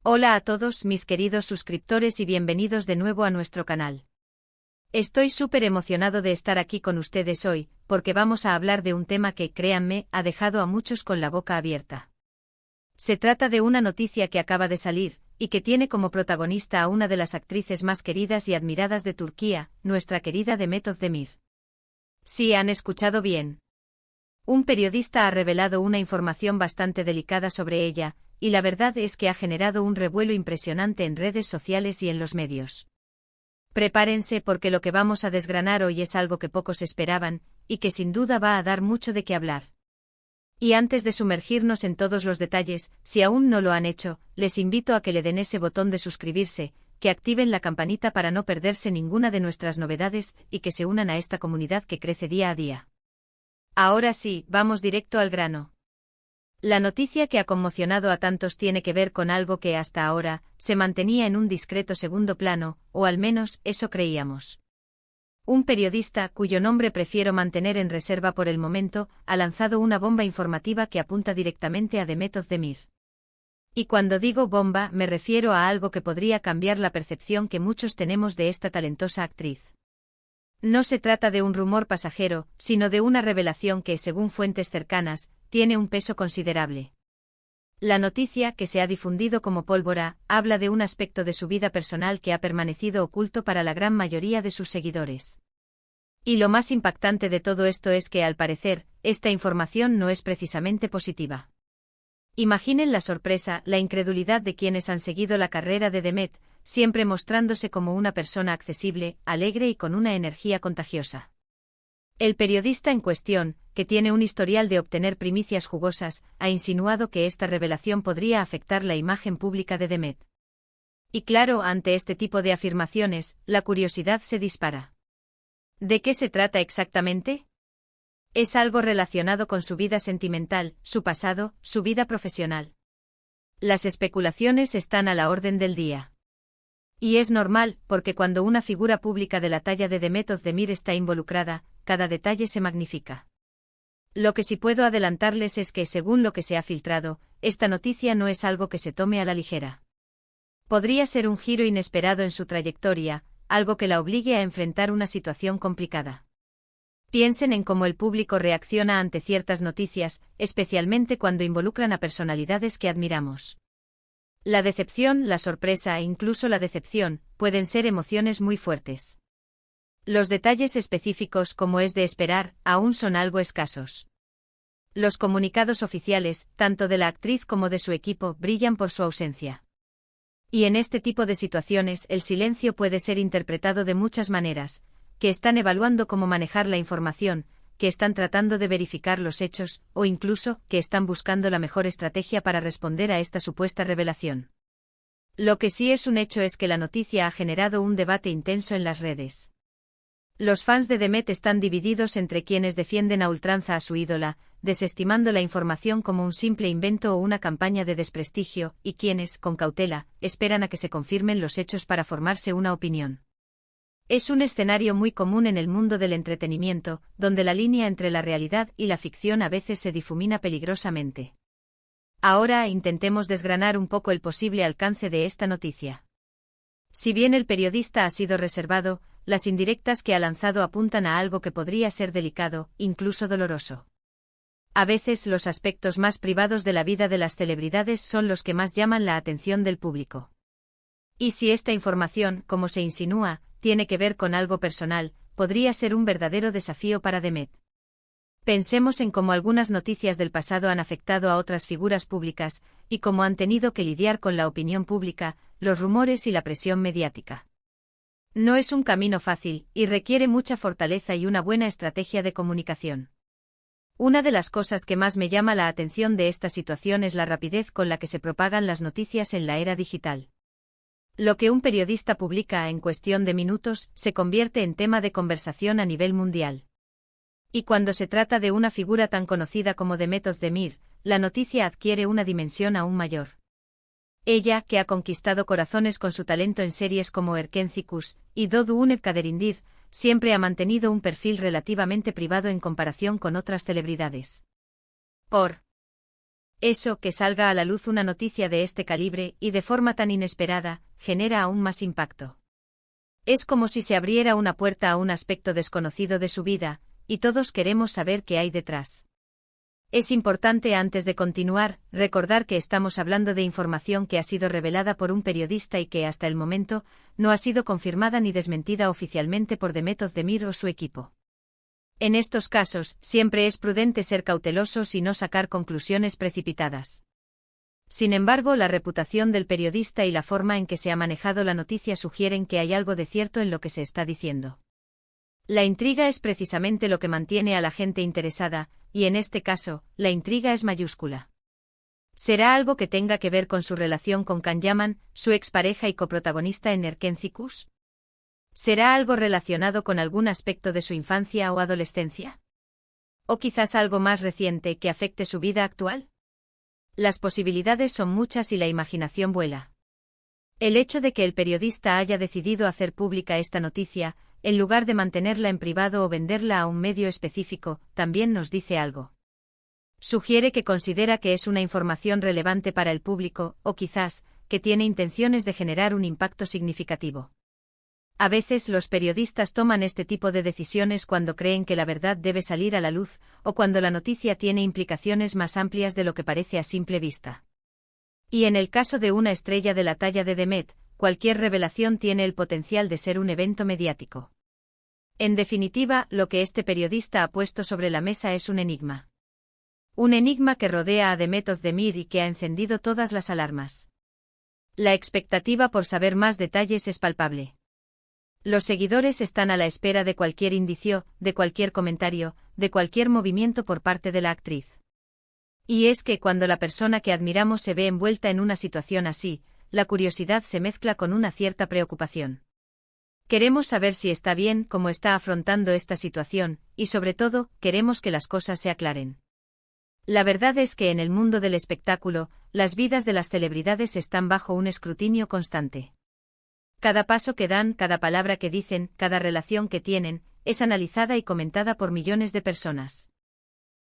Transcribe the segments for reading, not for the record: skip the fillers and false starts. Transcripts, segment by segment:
Hola a todos mis queridos suscriptores y bienvenidos de nuevo a nuestro canal. Estoy súper emocionado de estar aquí con ustedes hoy, porque vamos a hablar de un tema que, créanme, ha dejado a muchos con la boca abierta. Se trata de una noticia que acaba de salir, y que tiene como protagonista a una de las actrices más queridas y admiradas de Turquía, nuestra querida Demet Özdemir. Sí, han escuchado bien. Un periodista ha revelado una información bastante delicada sobre ella, y la verdad es que ha generado un revuelo impresionante en redes sociales y en los medios. Prepárense porque lo que vamos a desgranar hoy es algo que pocos esperaban, y que sin duda va a dar mucho de qué hablar. Y antes de sumergirnos en todos los detalles, si aún no lo han hecho, les invito a que le den ese botón de suscribirse, que activen la campanita para no perderse ninguna de nuestras novedades y que se unan a esta comunidad que crece día a día. Ahora sí, vamos directo al grano. La noticia que ha conmocionado a tantos tiene que ver con algo que hasta ahora se mantenía en un discreto segundo plano, o al menos eso creíamos. Un periodista, cuyo nombre prefiero mantener en reserva por el momento, ha lanzado una bomba informativa que apunta directamente a Demet Özdemir. Y cuando digo bomba me refiero a algo que podría cambiar la percepción que muchos tenemos de esta talentosa actriz. No se trata de un rumor pasajero, sino de una revelación que, según fuentes cercanas, tiene un peso considerable. La noticia, que se ha difundido como pólvora, habla de un aspecto de su vida personal que ha permanecido oculto para la gran mayoría de sus seguidores. Y lo más impactante de todo esto es que, al parecer, esta información no es precisamente positiva. Imaginen la sorpresa, la incredulidad de quienes han seguido la carrera de Demet, siempre mostrándose como una persona accesible, alegre y con una energía contagiosa. El periodista en cuestión, que tiene un historial de obtener primicias jugosas, ha insinuado que esta revelación podría afectar la imagen pública de Demet. Y claro, ante este tipo de afirmaciones, la curiosidad se dispara. ¿De qué se trata exactamente? Es algo relacionado con su vida sentimental, su pasado, su vida profesional. Las especulaciones están a la orden del día. Y es normal, porque cuando una figura pública de la talla de Demet Özdemir está involucrada, cada detalle se magnifica. Lo que sí puedo adelantarles es que, según lo que se ha filtrado, esta noticia no es algo que se tome a la ligera. Podría ser un giro inesperado en su trayectoria, algo que la obligue a enfrentar una situación complicada. Piensen en cómo el público reacciona ante ciertas noticias, especialmente cuando involucran a personalidades que admiramos. La decepción, la sorpresa e incluso la decepción pueden ser emociones muy fuertes. Los detalles específicos, como es de esperar, aún son algo escasos. Los comunicados oficiales, tanto de la actriz como de su equipo, brillan por su ausencia. Y en este tipo de situaciones el silencio puede ser interpretado de muchas maneras, que están evaluando cómo manejar la información, que están tratando de verificar los hechos, o incluso, que están buscando la mejor estrategia para responder a esta supuesta revelación. Lo que sí es un hecho es que la noticia ha generado un debate intenso en las redes. Los fans de Demet están divididos entre quienes defienden a ultranza a su ídola, desestimando la información como un simple invento o una campaña de desprestigio, y quienes, con cautela, esperan a que se confirmen los hechos para formarse una opinión. Es un escenario muy común en el mundo del entretenimiento, donde la línea entre la realidad y la ficción a veces se difumina peligrosamente. Ahora intentemos desgranar un poco el posible alcance de esta noticia. Si bien el periodista ha sido reservado, las indirectas que ha lanzado apuntan a algo que podría ser delicado, incluso doloroso. A veces los aspectos más privados de la vida de las celebridades son los que más llaman la atención del público. Y si esta información, como se insinúa, tiene que ver con algo personal, podría ser un verdadero desafío para Demet. Pensemos en cómo algunas noticias del pasado han afectado a otras figuras públicas, y cómo han tenido que lidiar con la opinión pública, los rumores y la presión mediática. No es un camino fácil, y requiere mucha fortaleza y una buena estrategia de comunicación. Una de las cosas que más me llama la atención de esta situación es la rapidez con la que se propagan las noticias en la era digital. Lo que un periodista publica en cuestión de minutos se convierte en tema de conversación a nivel mundial. Y cuando se trata de una figura tan conocida como Demet Özdemir, la noticia adquiere una dimensión aún mayor. Ella, que ha conquistado corazones con su talento en series como Erkencikus y Doğduğun Kaderindir, siempre ha mantenido un perfil relativamente privado en comparación con otras celebridades. Por Eso, que salga a la luz una noticia de este calibre, y de forma tan inesperada, genera aún más impacto. Es como si se abriera una puerta a un aspecto desconocido de su vida, y todos queremos saber qué hay detrás. Es importante, antes de continuar, recordar que estamos hablando de información que ha sido revelada por un periodista y que, hasta el momento, no ha sido confirmada ni desmentida oficialmente por Demet Özdemir o su equipo. En estos casos, siempre es prudente ser cautelosos y no sacar conclusiones precipitadas. Sin embargo, la reputación del periodista y la forma en que se ha manejado la noticia sugieren que hay algo de cierto en lo que se está diciendo. La intriga es precisamente lo que mantiene a la gente interesada, y en este caso, la intriga es mayúscula. ¿Será algo que tenga que ver con su relación con Can Yaman, su expareja y coprotagonista en Erkenci? ¿Será algo relacionado con algún aspecto de su infancia o adolescencia? ¿O quizás algo más reciente que afecte su vida actual? Las posibilidades son muchas y la imaginación vuela. El hecho de que el periodista haya decidido hacer pública esta noticia, en lugar de mantenerla en privado o venderla a un medio específico, también nos dice algo. Sugiere que considera que es una información relevante para el público, o quizás, que tiene intenciones de generar un impacto significativo. A veces los periodistas toman este tipo de decisiones cuando creen que la verdad debe salir a la luz, o cuando la noticia tiene implicaciones más amplias de lo que parece a simple vista. Y en el caso de una estrella de la talla de Demet, cualquier revelación tiene el potencial de ser un evento mediático. En definitiva, lo que este periodista ha puesto sobre la mesa es un enigma. Un enigma que rodea a Demet Özdemir y que ha encendido todas las alarmas. La expectativa por saber más detalles es palpable. Los seguidores están a la espera de cualquier indicio, de cualquier comentario, de cualquier movimiento por parte de la actriz. Y es que cuando la persona que admiramos se ve envuelta en una situación así, la curiosidad se mezcla con una cierta preocupación. Queremos saber si está bien, cómo está afrontando esta situación, y sobre todo, queremos que las cosas se aclaren. La verdad es que en el mundo del espectáculo, las vidas de las celebridades están bajo un escrutinio constante. Cada paso que dan, cada palabra que dicen, cada relación que tienen, es analizada y comentada por millones de personas.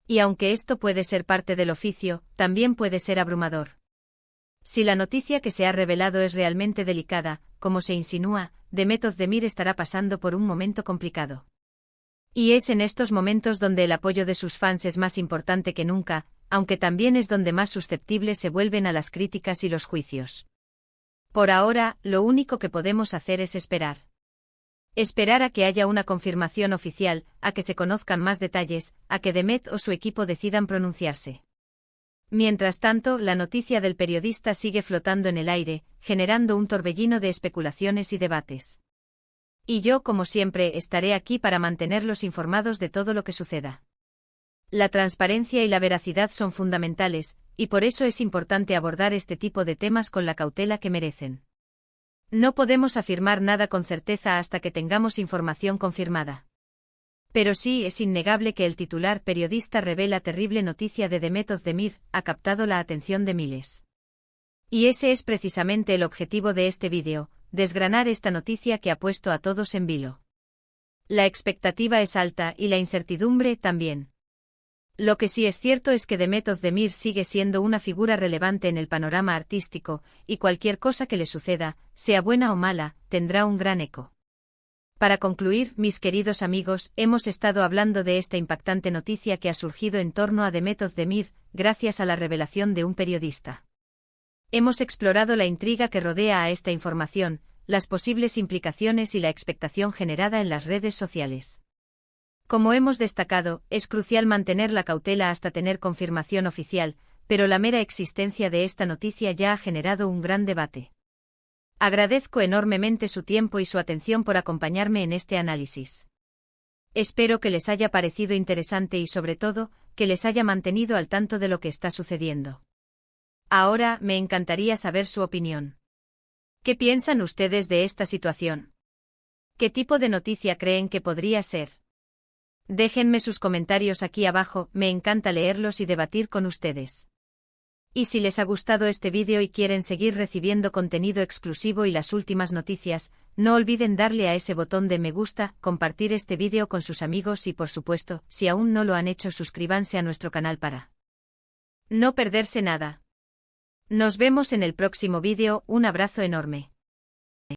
Y aunque esto puede ser parte del oficio, también puede ser abrumador. Si la noticia que se ha revelado es realmente delicada, como se insinúa, Demet Özdemir estará pasando por un momento complicado. Y es en estos momentos donde el apoyo de sus fans es más importante que nunca, aunque también es donde más susceptibles se vuelven a las críticas y los juicios. Por ahora, lo único que podemos hacer es esperar. Esperar a que haya una confirmación oficial, a que se conozcan más detalles, a que Demet o su equipo decidan pronunciarse. Mientras tanto, la noticia del periodista sigue flotando en el aire, generando un torbellino de especulaciones y debates. Y yo, como siempre, estaré aquí para mantenerlos informados de todo lo que suceda. La transparencia y la veracidad son fundamentales, y por eso es importante abordar este tipo de temas con la cautela que merecen. No podemos afirmar nada con certeza hasta que tengamos información confirmada. Pero sí es innegable que el titular periodista revela terrible noticia de Demet Özdemir ha captado la atención de miles. Y ese es precisamente el objetivo de este vídeo, desgranar esta noticia que ha puesto a todos en vilo. La expectativa es alta y la incertidumbre también. Lo que sí es cierto es que Demet Özdemir sigue siendo una figura relevante en el panorama artístico, y cualquier cosa que le suceda, sea buena o mala, tendrá un gran eco. Para concluir, mis queridos amigos, hemos estado hablando de esta impactante noticia que ha surgido en torno a Demet Özdemir, gracias a la revelación de un periodista. Hemos explorado la intriga que rodea a esta información, las posibles implicaciones y la expectación generada en las redes sociales. Como hemos destacado, es crucial mantener la cautela hasta tener confirmación oficial, pero la mera existencia de esta noticia ya ha generado un gran debate. Agradezco enormemente su tiempo y su atención por acompañarme en este análisis. Espero que les haya parecido interesante y sobre todo, que les haya mantenido al tanto de lo que está sucediendo. Ahora, me encantaría saber su opinión. ¿Qué piensan ustedes de esta situación? ¿Qué tipo de noticia creen que podría ser? Déjenme sus comentarios aquí abajo, me encanta leerlos y debatir con ustedes. Y si les ha gustado este vídeo y quieren seguir recibiendo contenido exclusivo y las últimas noticias, no olviden darle a ese botón de me gusta, compartir este vídeo con sus amigos y por supuesto, si aún no lo han hecho, suscríbanse a nuestro canal para No perderse nada. Nos vemos en el próximo vídeo, un abrazo enorme.